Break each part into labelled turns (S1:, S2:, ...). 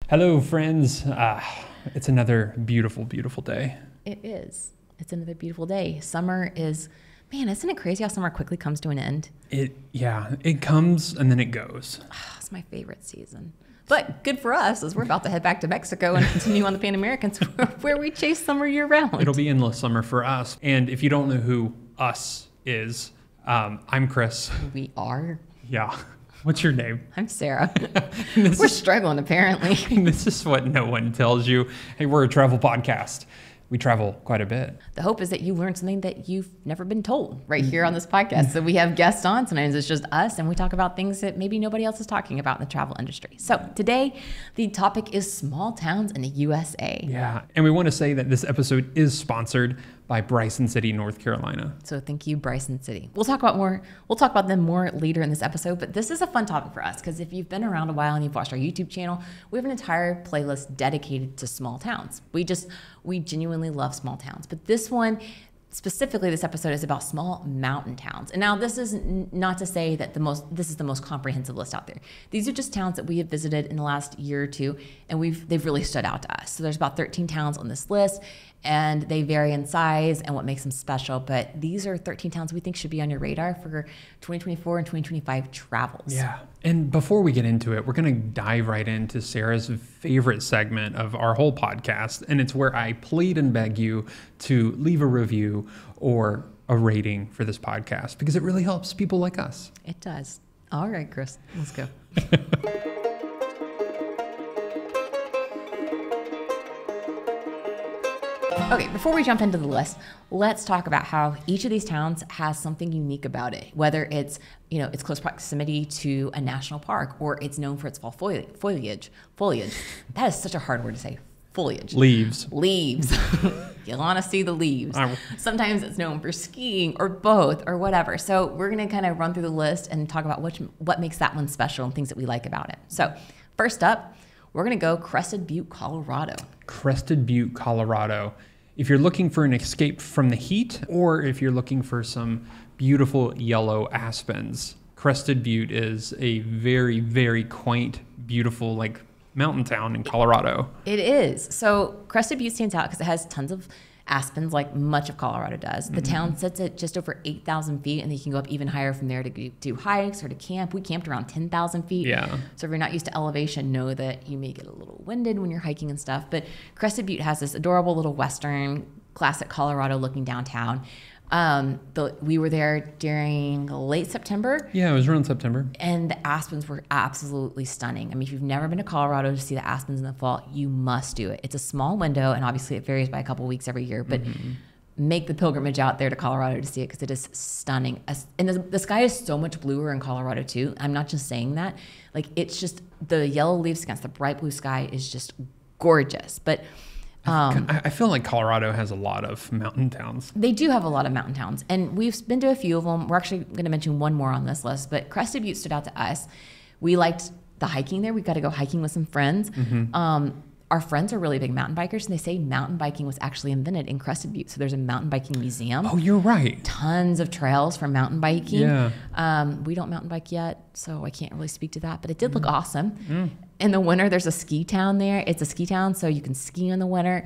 S1: Hello, friends. It's another beautiful, beautiful day.
S2: It is. It's another beautiful day. Summer is, man, isn't it crazy how summer quickly comes to an end?
S1: It comes and then it goes.
S2: It's my favorite season. But good for us as we're about to head back to Mexico and continue on the Pan Americans where we chase summer year round.
S1: It'll be endless summer for us. And if you don't know who us is, I'm Chris.
S2: We are?
S1: Yeah. What's your name?
S2: I'm Sara. We're struggling, apparently.
S1: This is what no one tells you. Hey, we're a travel podcast. We travel quite a bit.
S2: The hope is that you learn something that you've never been told right here on this podcast. So we have guests on. Sometimes it's just us, and we talk about things that maybe nobody else is talking about in the travel industry. So today, the topic is small towns in the USA.
S1: Yeah, and we want to say that this episode is sponsored by Bryson City, North Carolina.
S2: So thank you, Bryson City. We'll talk about them more later in this episode, but this is a fun topic for us because if you've been around a while and you've watched our YouTube channel, we have an entire playlist dedicated to small towns. We genuinely love small towns, but this one, specifically this episode, is about small mountain towns. And now this is not to say that this is the most comprehensive list out there. These are just towns that we have visited in the last year or two, and they've really stood out to us. So there's about 13 towns on this list, and they vary in size and what makes them special. But these are 13 towns we think should be on your radar for 2024 and 2025 travels.
S1: Yeah. And before we get into it, we're going to dive right into Sara's favorite segment of our whole podcast. And it's where I plead and beg you to leave a review or a rating for this podcast because it really helps people like us.
S2: It does. All right, Chris, let's go. Okay, before we jump into the list, let's talk about how each of these towns has something unique about it. Whether it's, its close proximity to a national park or it's known for its fall foliage. That is such a hard word to say. Foliage.
S1: Leaves.
S2: You want to see the leaves. Sometimes it's known for skiing or both or whatever. So we're going to kind of run through the list and talk about what makes that one special and things that we like about it. So first up, we're going to go Crested, Butte, Colorado.
S1: Crested Butte, Colorado. If you're looking for an escape from the heat or if you're looking for some beautiful yellow aspens, Crested Butte is a very, very quaint, beautiful, mountain town in Colorado.
S2: It is. So Crested Butte stands out because it has tons of aspens like much of Colorado does. The town sits at just over 8,000 feet and you can go up even higher from there to do hikes or to camp. We camped around 10,000 feet.
S1: Yeah.
S2: So if you're not used to elevation, know that you may get a little winded when you're hiking and stuff. But Crested Butte has this adorable little western, classic Colorado looking downtown. We were there during late September.
S1: Yeah, it was around September.
S2: And the aspens were absolutely stunning. I mean, if you've never been to Colorado to see the aspens in the fall, you must do it. It's a small window, and obviously it varies by a couple of weeks every year, but make the pilgrimage out there to Colorado to see it because it is stunning. And the sky is so much bluer in Colorado too. I'm not just saying that. It's just the yellow leaves against the bright blue sky is just gorgeous. But
S1: I feel like Colorado has a lot of mountain towns.
S2: They do have a lot of mountain towns, and we've been to a few of them. We're actually going to mention one more on this list, but Crested Butte stood out to us. We liked the hiking there. We got to go hiking with some friends. Our friends are really big mountain bikers, and they say mountain biking was actually invented in Crested Butte. So there's a mountain biking museum.
S1: Oh, you're right.
S2: Tons of trails for mountain biking.
S1: Yeah.
S2: We don't mountain bike yet, so I can't really speak to that, but it did look awesome. In the winter, there's a ski town there. It's a ski town, so you can ski in the winter.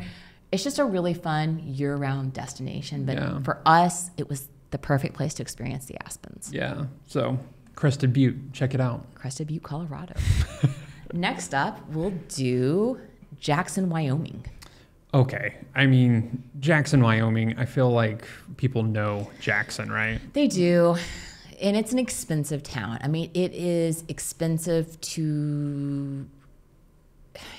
S2: It's just a really fun year-round destination. But for us, it was the perfect place to experience the aspens.
S1: Yeah. So Crested Butte, check it out.
S2: Crested Butte, Colorado. Next up, we'll do Jackson, Wyoming.
S1: Okay. I mean, Jackson, Wyoming, I feel like people know Jackson, right?
S2: They do. And it's an expensive town. I mean, it is expensive to...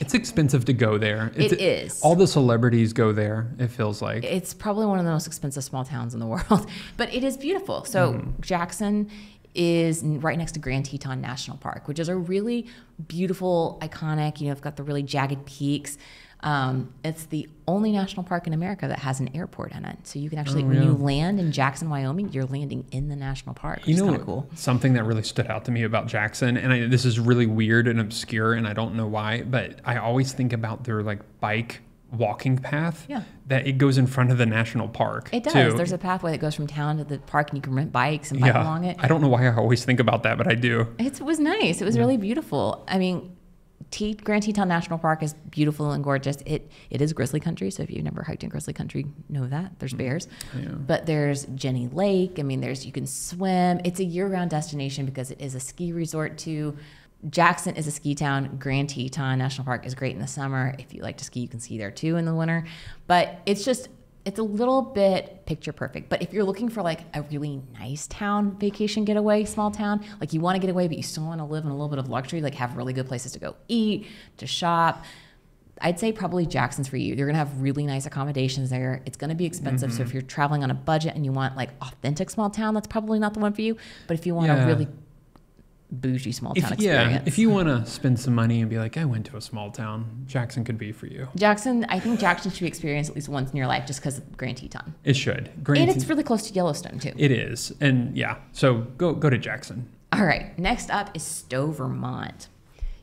S1: It's expensive to go there.
S2: It is.
S1: All the celebrities go there, it feels like.
S2: It's probably one of the most expensive small towns in the world. But it is beautiful. So Jackson is right next to Grand Teton National Park, which is a really beautiful, iconic, it's got the really jagged peaks. It's the only national park in America that has an airport in it. So you can actually, when you land in Jackson, Wyoming, you're landing in the national park, which is kind of cool.
S1: Something that really stood out to me about Jackson, and this is really weird and obscure, and I don't know why, but I always think about their bike walking path that it goes in front of the national park.
S2: It does.
S1: Too.
S2: There's a pathway that goes from town to the park, and you can rent bikes and bike along it.
S1: I don't know why I always think about that, but I do.
S2: It was nice. It was really beautiful. I mean, Grand Teton National Park is beautiful and gorgeous. It is grizzly country, so if you've never hiked in grizzly country, know that. There's bears.
S1: Yeah.
S2: But there's Jenny Lake. I mean, you can swim. It's a year-round destination because it is a ski resort too. Jackson is a ski town. Grand Teton National Park is great in the summer. If you like to ski, you can ski there too in the winter. But it's a little bit picture perfect. But if you're looking for like a really nice town vacation getaway, small town, like you want to get away, but you still want to live in a little bit of luxury, like have really good places to go eat, to shop, I'd say probably Jackson's for you. You're going to have really nice accommodations there. It's going to be expensive. So if you're traveling on a budget and you want like authentic small town, that's probably not the one for you. But if you want a really bougie small town experience.
S1: If you want to spend some money and be like, I went to a small town, Jackson could be for you.
S2: I think Jackson should be experienced at least once in your life just because of Grand Teton.
S1: It should.
S2: And it's really close to Yellowstone too.
S1: It is. And so go to Jackson.
S2: All right. Next up is Stowe, Vermont.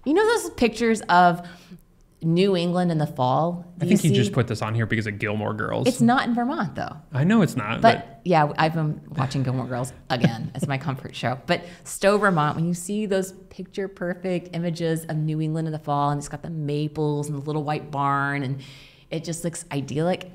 S2: You know those pictures of New England in the fall?
S1: I think he just put this on here because of Gilmore Girls.
S2: It's not in Vermont though.
S1: I know it's not.
S2: But yeah, I've been watching Gilmore Girls again as my comfort show. But Stowe, Vermont, when you see those picture perfect images of New England in the fall, and it's got the maples and the little white barn, and it just looks idyllic,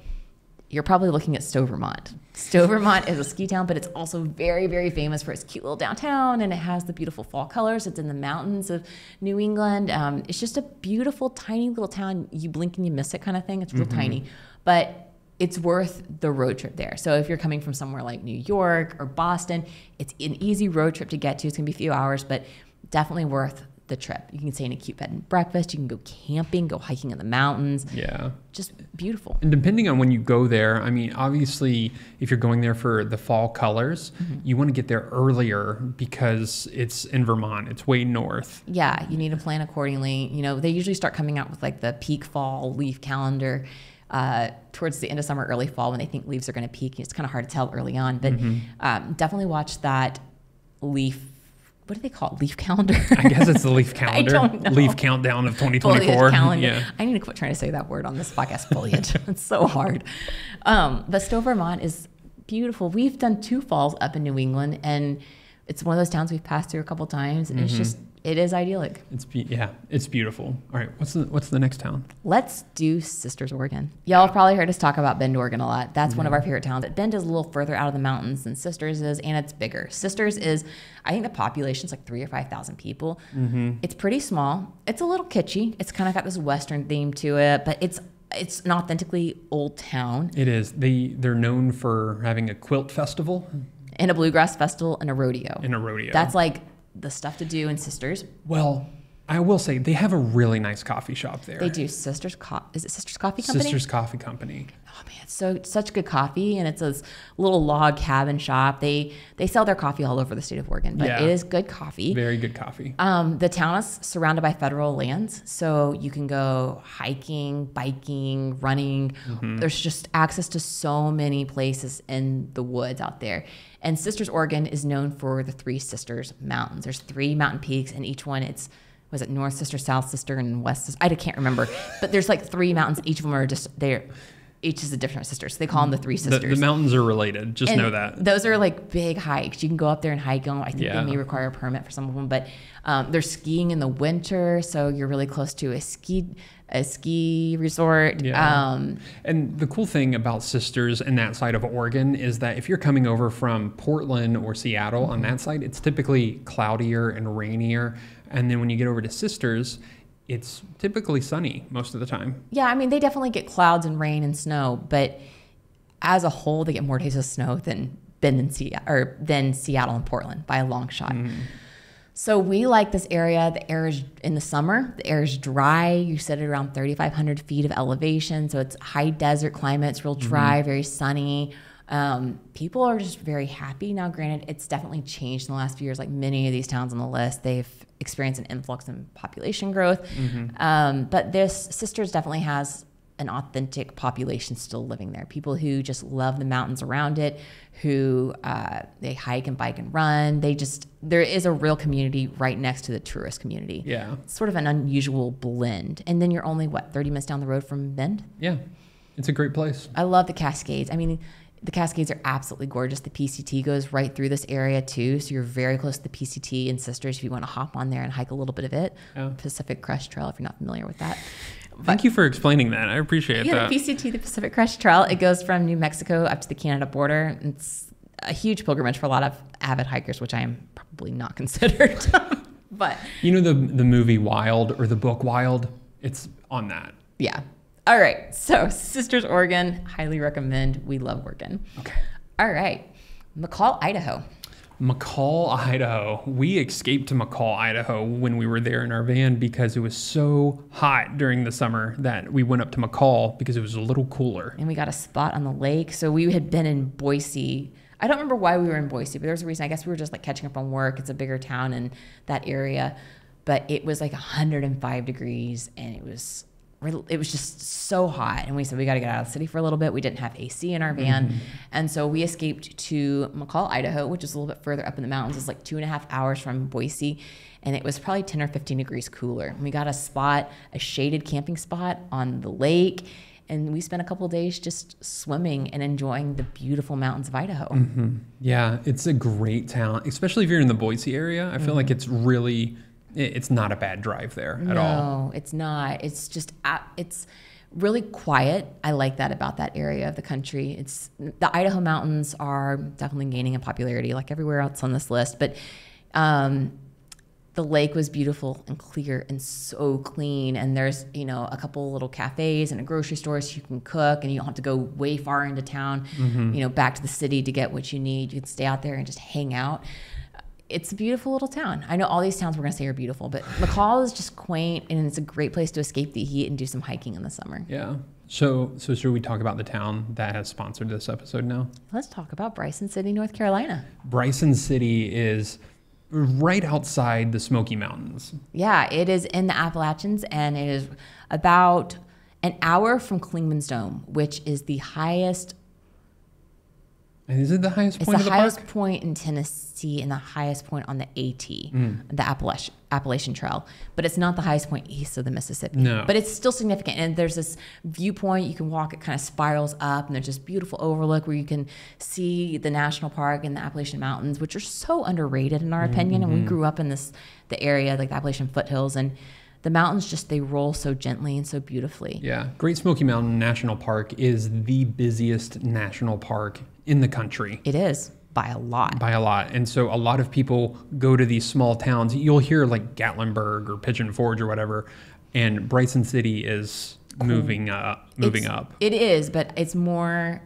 S2: you're probably looking at Stowe, Vermont. Stowe, Vermont is a ski town, but it's also very, very famous for its cute little downtown, and it has the beautiful fall colors. It's in the mountains of New England. It's just a beautiful, tiny little town. You blink and you miss it kind of thing. It's real tiny, but it's worth the road trip there. So if you're coming from somewhere like New York or Boston, it's an easy road trip to get to. It's going to be a few hours, but definitely worth the trip. You can stay in a cute bed and breakfast. You can go camping, go hiking in the mountains.
S1: Yeah.
S2: Just beautiful.
S1: And depending on when you go there, I mean, obviously, if you're going there for the fall colors, you want to get there earlier because it's in Vermont. It's way north.
S2: Yeah, you need to plan accordingly. You know, they usually start coming out with like the peak fall leaf calendar towards the end of summer, early fall when they think leaves are going to peak. It's kind of hard to tell early on, but definitely watch that leaf. What do they call it? Leaf calendar?
S1: I guess it's the leaf calendar.
S2: I don't know.
S1: Leaf countdown of 2024.
S2: Foliage calendar.
S1: Yeah.
S2: I need to quit trying to say that word on this podcast, foliage. It's so hard. But Stowe, Vermont is beautiful. We've done 2 falls up in New England, and it's one of those towns we've passed through a couple times, and it is idyllic.
S1: It's beautiful. All right, what's the next town?
S2: Let's do Sisters, Oregon. Y'all have probably heard us talk about Bend, Oregon a lot. That's one of our favorite towns. Bend is a little further out of the mountains than Sisters is, and it's bigger. Sisters is, I think the population's like 3,000 or 5,000 people. It's pretty small. It's a little kitschy. It's kind of got this Western theme to it, but it's an authentically old town.
S1: It is. They're known for having a quilt festival.
S2: And a bluegrass festival and a rodeo. That's like the stuff to do in Sisters.
S1: Well, I will say they have a really nice coffee shop there.
S2: They do. Is it Sisters Coffee Company?
S1: Sisters Coffee Company.
S2: Oh man, it's such good coffee, and it's a little log cabin shop. They sell their coffee all over the state of Oregon, but it is good coffee.
S1: Very good coffee.
S2: The town is surrounded by federal lands, so you can go hiking, biking, running. There's just access to so many places in the woods out there. And Sisters, Oregon is known for the 3 Sisters Mountains. There's 3 mountain peaks, and each one was it North Sister, South Sister, and West Sister? I can't remember. But there's like 3 mountains. Each of them are just there. Each is a different sister. So they call them the 3 sisters.
S1: The mountains are related. Just know that.
S2: Those are like big hikes. You can go up there and hike them. I think they may require a permit for some of them. But they're skiing in the winter. So you're really close to a ski resort.
S1: Yeah. And the cool thing about Sisters and that side of Oregon is that if you're coming over from Portland or Seattle on that side, it's typically cloudier and rainier. And then when you get over to Sisters, it's typically sunny most of the time.
S2: Yeah, I mean, they definitely get clouds and rain and snow, but as a whole, they get more days of snow than Seattle and Portland by a long shot. So we like this area. The air is in the summer. The air is dry. You sit at around 3,500 feet of elevation, so it's high desert climate. It's real dry, very sunny. People are just very happy. Now, granted, it's definitely changed in the last few years. Like many of these towns on the list, they've experienced an influx in population growth. But this Sisters definitely has an authentic population still living there. People who just love the mountains around it, who they hike and bike and run. There is a real community right next to the tourist community.
S1: Yeah.
S2: It's sort of an unusual blend. And then you're only, 30 minutes down the road from Bend?
S1: Yeah. It's a great place.
S2: I love the Cascades. I mean, The Cascades are absolutely gorgeous. The PCT goes right through this area too. So you're very close to the PCT and Sisters if you want to hop on there and hike a little bit of it.
S1: Yeah.
S2: Pacific Crest Trail, if you're not familiar with that.
S1: Thank you for explaining that. I appreciate that.
S2: The PCT, the Pacific Crest Trail, it goes from New Mexico up to the Canada border. It's a huge pilgrimage for a lot of avid hikers, which I am probably not considered. But
S1: you know the movie Wild or the book Wild? It's on that.
S2: Yeah. All right. So Sisters, Oregon, highly recommend. We love Oregon.
S1: Okay.
S2: All right. McCall, Idaho.
S1: McCall, Idaho. We escaped to McCall, Idaho when we were there in our van because it was so hot during the summer that we went up to McCall because it was a little cooler.
S2: And we got a spot on the lake. So we had been in Boise. I don't remember why we were in Boise, but there was a reason. I guess we were just like catching up on work. It's a bigger town in that area. But it was like 105 degrees and it was just so hot. And we said, we got to get out of the city for a little bit. We didn't have AC in our van. Mm-hmm. And so we escaped to McCall, Idaho, which is a little bit further up in the mountains. It's like 2.5 hours from Boise. And it was probably 10 or 15 degrees cooler. And we got a shaded camping spot on the lake. And we spent a couple of days just swimming and enjoying the beautiful mountains of Idaho.
S1: Mm-hmm. Yeah, it's a great town, especially if you're in the Boise area. I feel like it's not a bad drive there at all.
S2: No, it's not. It's just, it's really quiet. I like that about that area of the country. The Idaho mountains are definitely gaining in popularity like everywhere else on this list. But the lake was beautiful and clear and so clean. And there's, a couple little cafes and a grocery store so you can cook and you don't have to go way far into town, back to the city to get what you need. You can stay out there and just hang out. It's a beautiful little town. I know all these towns we're going to say are beautiful, but McCall is just quaint and it's a great place to escape the heat and do some hiking in the summer.
S1: Yeah. So should we talk about the town that has sponsored this episode now?
S2: Let's talk about Bryson City, North Carolina.
S1: Bryson City is right outside the Smoky Mountains.
S2: Yeah, it is in the Appalachians and it is about an hour from Clingman's Dome, which is the highest.
S1: And is it the highest point of the park?
S2: It's the highest point in Tennessee and the highest point on the AT, the Appalachian Trail. But it's not the highest point east of the Mississippi.
S1: No.
S2: But it's still significant. And there's this viewpoint. You can walk, it kind of spirals up. And there's this beautiful overlook where you can see the national park and the Appalachian Mountains, which are so underrated in our opinion. And we grew up in the area, like the Appalachian foothills. And the mountains they roll so gently and so beautifully.
S1: Yeah. Great Smoky Mountain National Park is the busiest national park in the country.
S2: It is, by a lot.
S1: By a lot. And so a lot of people go to these small towns. You'll hear like Gatlinburg or Pigeon Forge or whatever, and Bryson City is moving up.
S2: It is, but it's more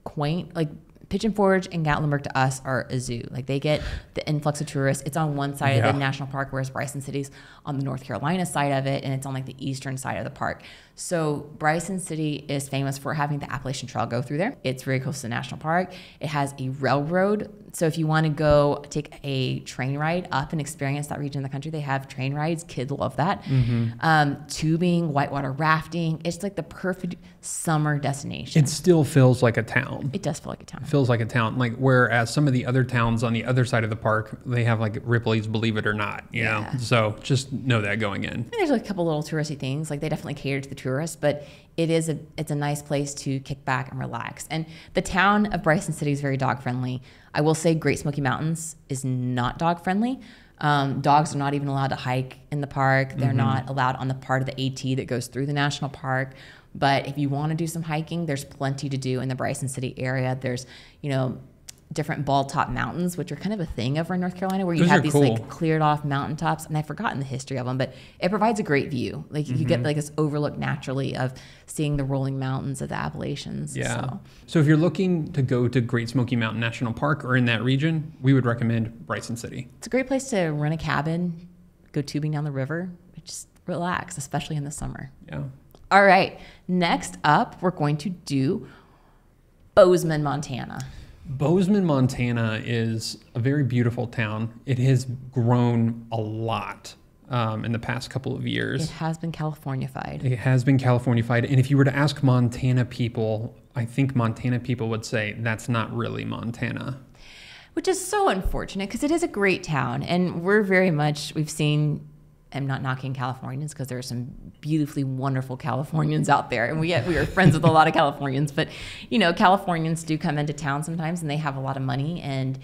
S2: quaint. Like Pigeon Forge and Gatlinburg to us are a zoo. Like they get the influx of tourists. It's on one side of the national park, whereas Bryson City's on the North Carolina side of it, and it's on like the eastern side of the park. So Bryson City is famous for having the Appalachian Trail go through there. It's very close to the national park. It has a railroad. So if you want to go take a train ride up and experience that region of the country, they have train rides. Kids love that. Tubing, whitewater rafting. It's like the perfect summer destination.
S1: It still feels like a town.
S2: It does feel like a town.
S1: It feels like a town. Like whereas some of the other towns on the other side of the park, they have like Ripley's Believe It or Not, you know? So just know that going in.
S2: And there's like a couple little touristy things. Like they definitely cater to the tourists, but it's a nice place to kick back and relax. And the town of Bryson City is very dog friendly. I will say Great Smoky Mountains is not dog friendly. Dogs are not even allowed to hike in the park. They're not allowed on the part of the AT that goes through the national park. But if you want to do some hiking, there's plenty to do in the Bryson City area. There's, different ball top mountains, which are kind of a thing over in North Carolina, where you have these like cleared off mountaintops, and I've forgotten the history of them, but it provides a great view. Like you get like this overlook naturally of seeing the rolling mountains of the Appalachians.
S1: Yeah. So if you're looking to go to Great Smoky Mountain National Park or in that region, we would recommend Bryson City.
S2: It's a great place to rent a cabin, go tubing down the river, just relax, especially in the summer.
S1: Yeah.
S2: All right. Next up, we're going to do Bozeman, Montana.
S1: Bozeman, Montana is a very beautiful town. It has grown a lot in the past couple of years.
S2: It has been Californified.
S1: It has been Californified. And if you were to ask Montana people, I think Montana people would say that's not really Montana.
S2: Which is so unfortunate because it is a great town. And we've seen am not knocking Californians because there are some beautifully wonderful Californians out there. And we are friends with a lot of Californians, but Californians do come into town sometimes and they have a lot of money, and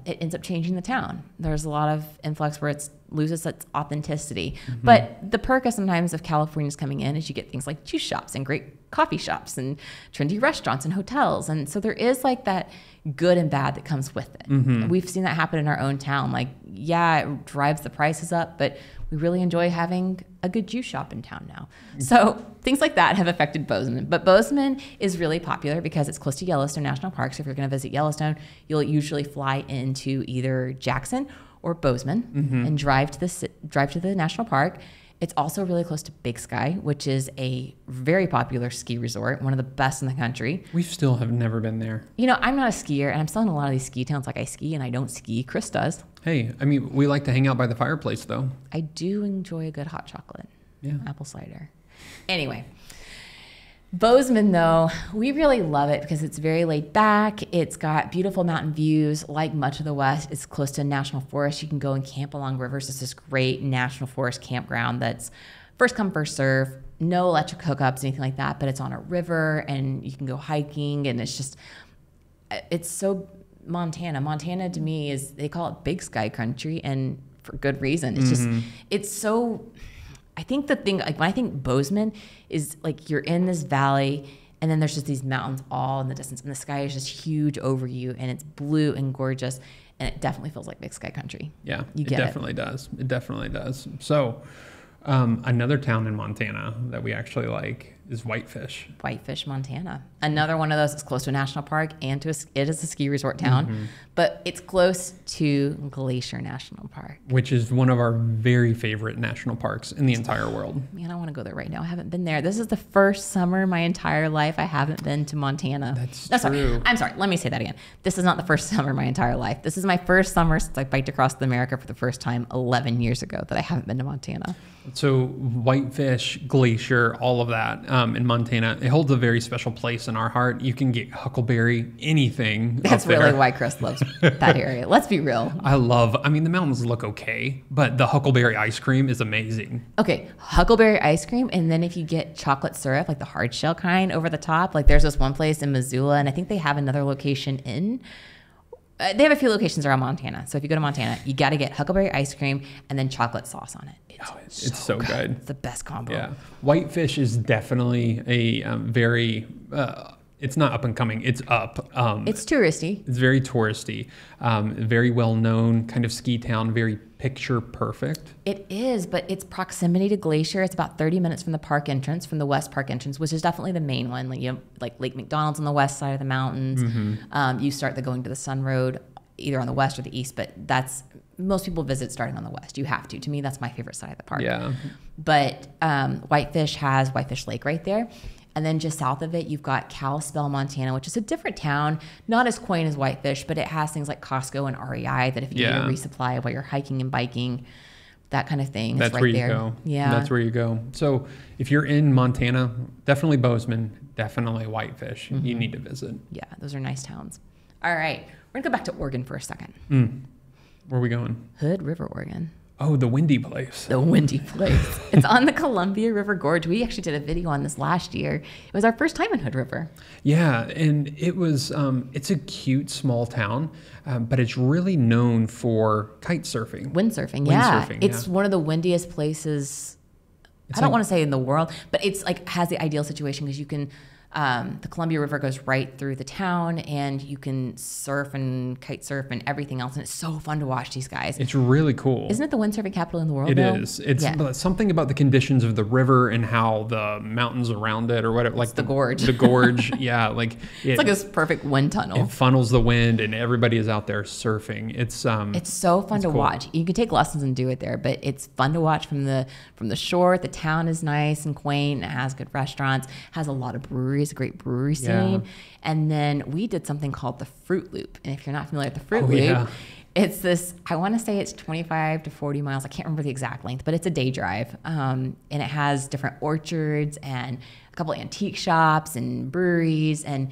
S2: it ends up changing the town. There's a lot of influx where it loses its authenticity. Mm-hmm. But the perk of sometimes of Californians coming in is you get things like juice shops and great coffee shops and trendy restaurants and hotels. And so there is like that good and bad that comes with it. Mm-hmm. We've seen that happen in our own town. Like, yeah, it drives the prices up, but we really enjoy having a good juice shop in town now. So things like that have affected Bozeman. But Bozeman is really popular because it's close to Yellowstone National Park. So if you're going to visit Yellowstone, you'll usually fly into either Jackson or Bozeman mm-hmm. and drive to the national park. It's also really close to Big Sky, which is a very popular ski resort, one of the best in the country.
S1: We still have never been there.
S2: I'm not a skier, and I'm still in a lot of these ski towns. Like, I ski and I don't ski. Chris does.
S1: Hey, we like to hang out by the fireplace, though.
S2: I do enjoy a good hot chocolate.
S1: Yeah.
S2: Apple cider. Anyway, Bozeman, though, we really love it because it's very laid back. It's got beautiful mountain views. Like much of the West, it's close to a national forest. You can go and camp along rivers. It's this great national forest campground that's first come, first serve. No electric hookups, anything like that, but it's on a river and you can go hiking, and it's so Montana. Montana to me they call it Big Sky country, and for good reason. It's mm-hmm. it's so... I think the thing, like when I think Bozeman, is like you're in this valley and then there's just these mountains all in the distance and the sky is just huge over you and it's blue and gorgeous, and it definitely feels like Big Sky country.
S1: Yeah, it definitely does. It definitely does. So another town in Montana that we actually like is Whitefish.
S2: Whitefish, Montana. Another one of those that's close to a national park and it is a ski resort town, mm-hmm. but it's close to Glacier National Park,
S1: which is one of our very favorite national parks in the entire world.
S2: Man, I want to go there right now. I haven't been there. This is the first summer in my entire life I haven't been to Montana.
S1: That's true.
S2: I'm sorry. Let me say that again. This is not the first summer in my entire life. This is my first summer since I biked across America for the first time 11 years ago that I haven't been to Montana.
S1: So Whitefish, Glacier, all of that in Montana, it holds a very special place in our heart. You can get huckleberry, anything.
S2: That's really why Chris loves that area. Let's be real.
S1: The mountains look okay, but the huckleberry ice cream is amazing.
S2: Okay, huckleberry ice cream, and then if you get chocolate syrup, like the hard shell kind over the top, like there's this one place in Missoula, and I think they have another location they have a few locations around Montana. So if you go to Montana, you got to get huckleberry ice cream and then chocolate sauce on it.
S1: It's so good.
S2: It's the best combo.
S1: Yeah. Whitefish is definitely a very, it's not up and coming, it's up.
S2: It's touristy.
S1: It's very touristy, very well known kind of ski town, very picture perfect.
S2: It is, but its proximity to Glacier, it's about 30 minutes from the park entrance, from the west park entrance, which is definitely the main one. Like Lake McDonald's on the west side of the mountains. Mm-hmm. You start going to the Sun Road either on the west or the east, but most people visit starting on the west. You have to. To me, that's my favorite side of the park.
S1: Yeah.
S2: But Whitefish has Whitefish Lake right there. And then just south of it, you've got Kalispell, Montana, which is a different town, not as quaint as Whitefish, but it has things like Costco and REI that if you need a resupply while you're hiking and biking, that kind of thing.
S1: That's
S2: right
S1: where you
S2: there.
S1: go.
S2: Yeah.
S1: That's where you go. So if you're in Montana, definitely Bozeman, definitely Whitefish. Mm-hmm. You need to visit.
S2: Yeah, those are nice towns. All right. We're going to go back to Oregon for a second.
S1: Where are we going?
S2: Hood River, Oregon.
S1: Oh, the windy place.
S2: The windy place. It's on the Columbia River Gorge. We actually did a video on this last year. It was our first time in Hood River.
S1: Yeah, and it was, it's a cute small town, but it's really known for kite surfing.
S2: Windsurfing, yeah. It's one of the windiest places, I don't want to say in the world, but it's like has the ideal situation because you can, the Columbia River goes right through the town and you can surf and kite surf and everything else. And it's so fun to watch these guys.
S1: It's really cool.
S2: Isn't it the windsurfing capital in the world?
S1: It is. It's something about the conditions of the river and how the mountains around it or whatever. Like
S2: the gorge.
S1: The gorge. Yeah.
S2: It's like this perfect wind tunnel.
S1: It funnels the wind and everybody is out there surfing. It's
S2: so fun to watch. You can take lessons and do it there, but it's fun to watch from the shore. The town is nice and quaint. It has good restaurants, has a lot of breweries. A great brewery scene. Yeah. And then we did something called the Fruit Loop. And if you're not familiar with the Fruit Loop, it's this, I want to say it's 25 to 40 miles. I can't remember the exact length, but it's a day drive. And it has different orchards and a couple of antique shops and breweries and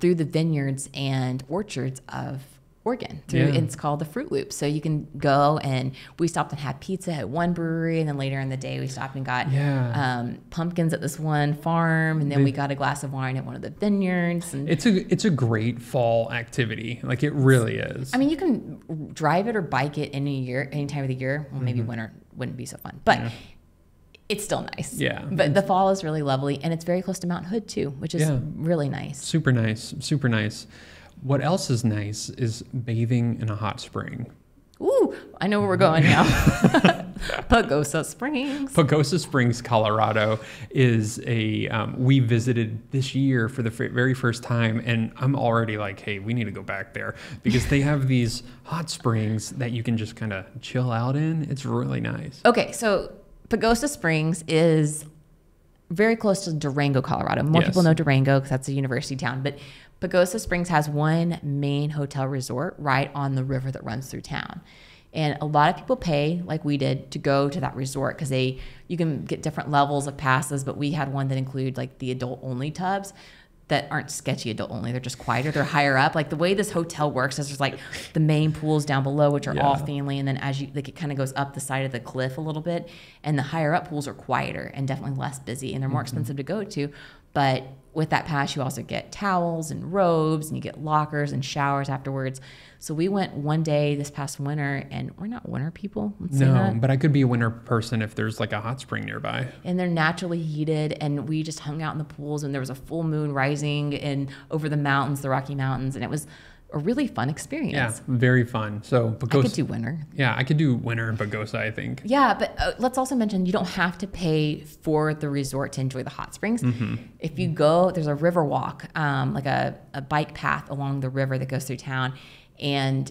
S2: through the vineyards and orchards of Oregon through, it's called the Fruit Loop. So you can go, and we stopped and had pizza at one brewery, and then later in the day we stopped and got pumpkins at this one farm, and then we got a glass of wine at one of the vineyards. And
S1: it's a great fall activity. Like, it really is.
S2: I mean, you can drive it or bike it any time of the year. Well, maybe winter wouldn't be so fun, but it's still nice.
S1: Yeah.
S2: But the fall is really lovely, and it's very close to Mount Hood too, which is really nice.
S1: Super nice. Super nice. What else is nice is bathing in a hot spring.
S2: Ooh, I know where we're going now. Pagosa Springs.
S1: Pagosa Springs, Colorado is we visited this year for the very first time, and I'm already like, hey, we need to go back there because they have these hot springs that you can just kind of chill out in. It's really nice.
S2: Okay, so Pagosa Springs is very close to Durango, Colorado. More people know Durango because that's a university town, but Pagosa Springs has one main hotel resort right on the river that runs through town. And a lot of people pay, like we did, to go to that resort because you can get different levels of passes, but we had one that included like the adult-only tubs that aren't sketchy adult-only. They're just quieter. They're higher up. Like the way this hotel works is there's like the main pools down below, which are all family, and then it kind of goes up the side of the cliff a little bit, and the higher up pools are quieter and definitely less busy, and they're more expensive to go to. But with that pass, you also get towels and robes, and you get lockers and showers afterwards. So we went one day this past winter, and we're not winter people.
S1: No, but I could be a winter person if there's like a hot spring nearby.
S2: And they're naturally heated, and we just hung out in the pools, and there was a full moon rising and over the mountains, the Rocky Mountains, and it was a really fun experience.
S1: Yeah, very fun. So Pagosa,
S2: I could do winter.
S1: Yeah, I could do winter in Pagosa, I think.
S2: Yeah, but let's also mention you don't have to pay for the resort to enjoy the hot springs. If you go, there's a river walk, like a bike path along the river that goes through town, and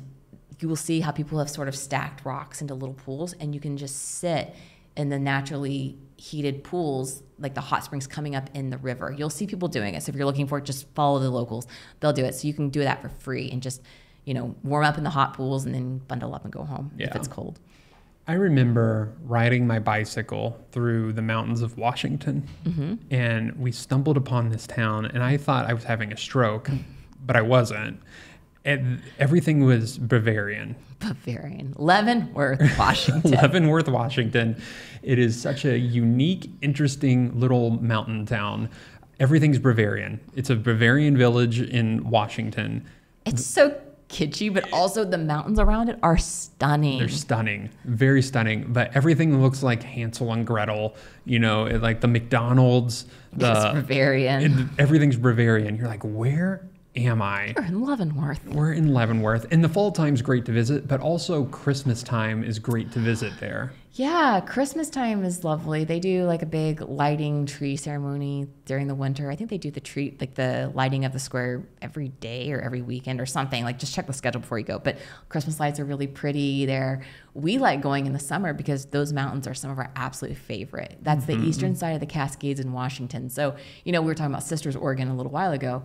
S2: you will see how people have sort of stacked rocks into little pools, and you can just sit in the naturally heated pools, like the hot springs coming up in the river. You'll see people doing it. So if you're looking for it, just follow the locals. They'll do it. So you can do that for free and just, warm up in the hot pools and then bundle up and go home if it's cold.
S1: I remember riding my bicycle through the mountains of Washington, and we stumbled upon this town, and I thought I was having a stroke, but I wasn't. And everything was Bavarian.
S2: Leavenworth, Washington.
S1: Leavenworth, Washington. It is such a unique, interesting little mountain town. Everything's Bavarian. It's a Bavarian village in Washington.
S2: It's so kitschy, but also the mountains around it are stunning.
S1: They're stunning, very stunning. But everything looks like Hansel and Gretel. Like the McDonald's.
S2: It's Bavarian.
S1: Everything's Bavarian. You're like, where am I?
S2: We're in Leavenworth.
S1: We're in Leavenworth. And the fall time's great to visit, but also Christmas time is great to visit there.
S2: Yeah, Christmas time is lovely. They do like a big lighting tree ceremony during the winter. I think they do the lighting of the square every day or every weekend or something. Like, just check the schedule before you go. But Christmas lights are really pretty there. We like going in the summer because those mountains are some of our absolute favorite. That's the eastern side of the Cascades in Washington. So, we were talking about Sisters, Oregon a little while ago.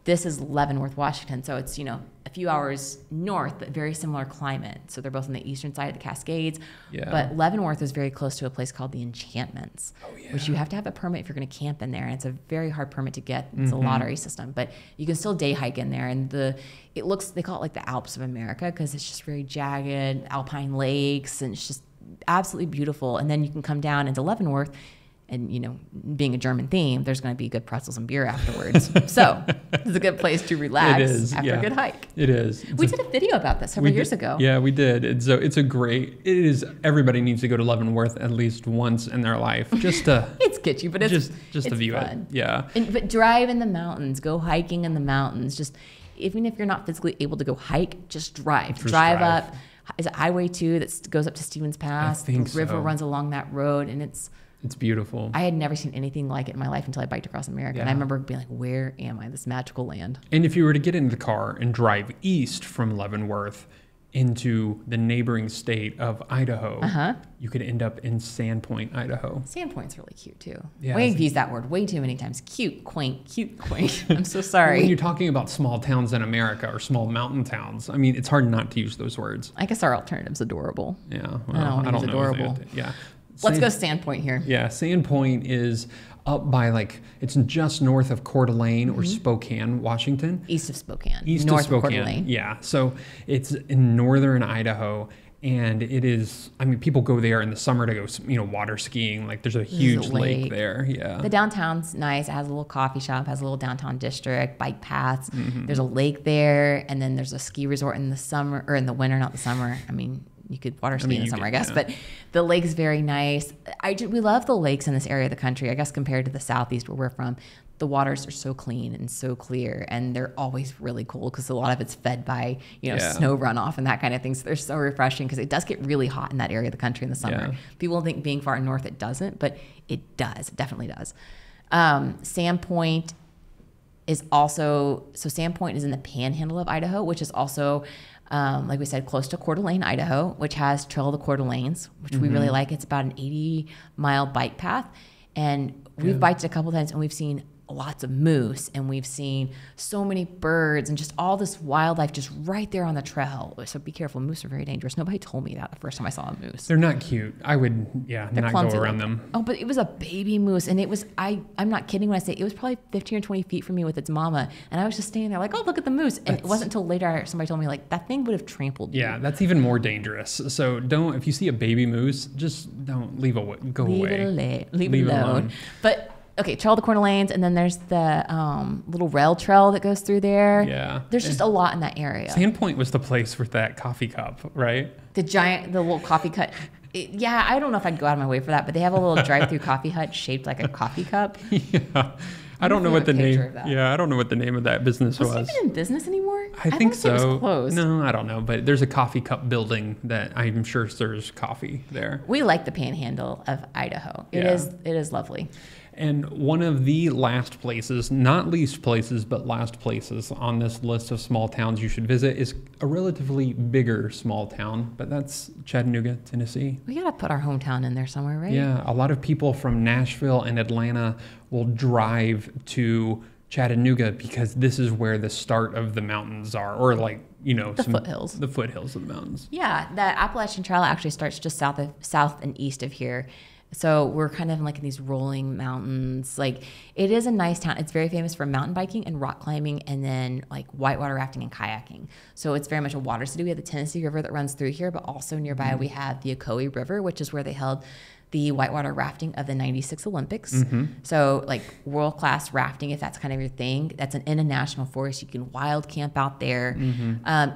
S2: This is Leavenworth, Washington. So it's, a few hours north, but very similar climate. So they're both on the eastern side of the Cascades. Yeah. But Leavenworth is very close to a place called the Enchantments, which you have to have a permit if you're going to camp in there. And it's a very hard permit to get. It's a lottery system, but you can still day hike in there. And they call it like the Alps of America because it's just very jagged, alpine lakes, and it's just absolutely beautiful. And then you can come down into Leavenworth. And, being a German theme, there's going to be good pretzels and beer afterwards. So it's a good place to relax after a good hike.
S1: It is.
S2: We did a video about this several years ago.
S1: Yeah, we did. And so everybody needs to go to Leavenworth at least once in their life. Just to.
S2: It's kitschy, but it's
S1: to view
S2: fun.
S1: It. Yeah.
S2: But drive in the mountains, go hiking in the mountains. Just, even if you're not physically able to go hike, just drive. Drive up. Is it Highway 2 that goes up to Stevens Pass?
S1: I think
S2: the river runs along that road, and it's
S1: beautiful.
S2: I had never seen anything like it in my life until I biked across America. And I remember being like, where am I? This magical land.
S1: And if you were to get into the car and drive east from Leavenworth into the neighboring state of Idaho, you could end up in Sandpoint, Idaho.
S2: Sandpoint's really cute too.
S1: Yeah,
S2: We've used that word way too many times. Cute, quaint. I'm so sorry.
S1: When you're talking about small towns in America or small mountain towns, I mean, it's hard not to use those words.
S2: I guess our alternative's adorable.
S1: Yeah.
S2: Well, I don't know.
S1: adorable. Yeah.
S2: Let's go Sandpoint here.
S1: Yeah, Sandpoint is up by it's just north of Coeur d'Alene or Spokane, Washington.
S2: East of Spokane.
S1: North
S2: of Coeur d'Alene.
S1: Yeah, so it's in northern Idaho. And it is, people go there in the summer to go, water skiing. There's a huge lake there. Yeah.
S2: The downtown's nice. It has a little coffee shop, has a little downtown district, bike paths. There's a lake there. And then there's a ski resort in the summer, or in the winter, not the summer. You could water ski in the summer, I guess. Yeah. But the lake's very nice. We love the lakes in this area of the country, I guess, compared to the southeast where we're from. The waters are so clean and so clear, and they're always really cool because a lot of it's fed by, snow runoff and that kind of thing. So they're so refreshing because it does get really hot in that area of the country in the summer. Yeah. People think being far north it doesn't, but it does. It definitely does. Sandpoint is also, Sandpoint is in the panhandle of Idaho, which is also, like we said, close to Coeur d'Alene, Idaho, which has Trail of the Coeur d'Alenes, which we really like. It's about an 80-mile bike path, and we've biked a couple times, and we've seen lots of moose, and we've seen so many birds and just all this wildlife just right there on the trail. So be careful. Moose are very dangerous. Nobody told me that the first time I saw a moose.
S1: They're not cute. I would, not go around them.
S2: Oh, but it was a baby moose, and it was, I'm not kidding when I say it was probably 15 or 20 feet from me with its mama, and I was just standing there like, oh, look at the moose. And it wasn't until later somebody told me that thing would have trampled you.
S1: Yeah, that's even more dangerous. So if you see a baby moose, just don't leave away. Leave it alone.
S2: But okay, Trail of the Coeur d'Alenes, and then there's the little rail trail that goes through there.
S1: Yeah.
S2: There's just a lot in that area.
S1: Sandpoint was the place with that coffee cup, right?
S2: The little coffee cup. I don't know if I'd go out of my way for that, but they have a little drive-through coffee hut shaped like a coffee cup.
S1: Yeah. I don't know what the name. Yeah, I don't know what the name of that business was.
S2: Was it even in business anymore?
S1: I think so.
S2: It was closed.
S1: No, I don't know, but there's a coffee cup building that I'm sure serves coffee there.
S2: We like the panhandle of Idaho. It is lovely.
S1: And one of the last places, not least places, but last places on this list of small towns you should visit is a relatively bigger small town, but that's Chattanooga, Tennessee.
S2: We got to put our hometown in there somewhere, right?
S1: Yeah, a lot of people from Nashville and Atlanta will drive to Chattanooga because this is where the start of the mountains are, or
S2: the foothills.
S1: The foothills of the mountains.
S2: Yeah, the Appalachian Trail actually starts just south and east of here. So we're kind of in these rolling mountains. It is a nice town. It's very famous for mountain biking and rock climbing, and then whitewater rafting and kayaking. So it's very much a water city. We have the Tennessee River that runs through here, but also nearby we have the Ocoee River, which is where they held the whitewater rafting of the 96 Olympics. So world-class rafting, if that's kind of your thing, that's in a national forest. You can wild camp out there.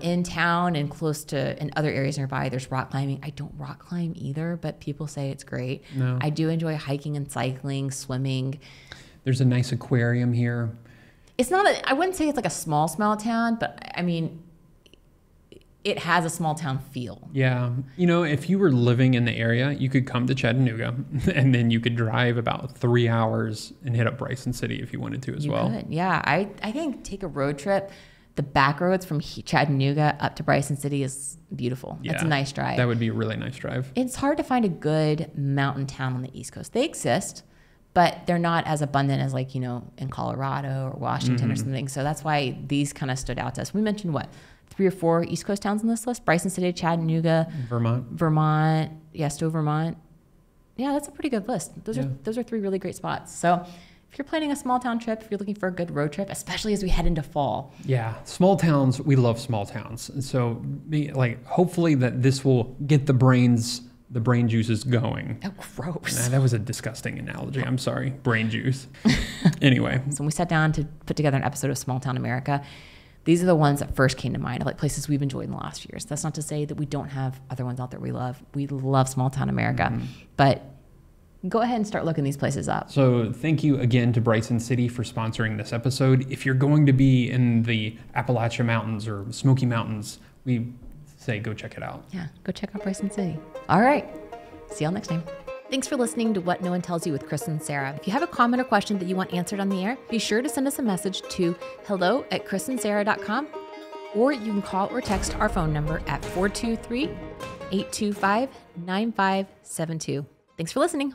S2: In town and close to, in other areas nearby, there's rock climbing. I don't rock climb either, but people say it's great.
S1: No.
S2: I do enjoy hiking and cycling, swimming.
S1: There's a nice aquarium here.
S2: It's not I wouldn't say it's a small town, but it has a small town feel.
S1: Yeah. If you were living in the area, you could come to Chattanooga and then you could drive about 3 hours and hit up Bryson City if you wanted to as well.
S2: You could. Yeah. I think take a road trip. The back roads from Chattanooga up to Bryson City is beautiful. Yeah, it's a nice drive.
S1: That would be a really nice drive.
S2: It's hard to find a good mountain town on the East Coast. They exist, but they're not as abundant as in Colorado or Washington or something. So that's why these kind of stood out to us. We mentioned 3 or 4 East Coast towns on this list: Bryson City, Chattanooga, Vermont. Yeah, Stowe, Vermont. Yeah, that's a pretty good list. Those are 3 really great spots. So if you're planning a small town trip, if you're looking for a good road trip, especially as we head into fall.
S1: Yeah, small towns, we love small towns. And so hopefully that this will get the brain juices going.
S2: Oh, gross.
S1: That was a disgusting analogy. I'm sorry. Brain juice. Anyway.
S2: So when we sat down to put together an episode of Small Town America, these are the ones that first came to mind, places we've enjoyed in the last years. That's not to say that we don't have other ones out there we love. We love Small Town America. But go ahead and start looking these places up.
S1: So thank you again to Bryson City for sponsoring this episode. If you're going to be in the Appalachian Mountains or Smoky Mountains, we say go check it out.
S2: Yeah, go check out Bryson City. All right. See y'all next time. Thanks for listening to What No One Tells You with Chris and Sara. If you have a comment or question that you want answered on the air, be sure to send us a message to hello@chrisandsara.com, or you can call or text our phone number at 423-825-9572. Thanks for listening.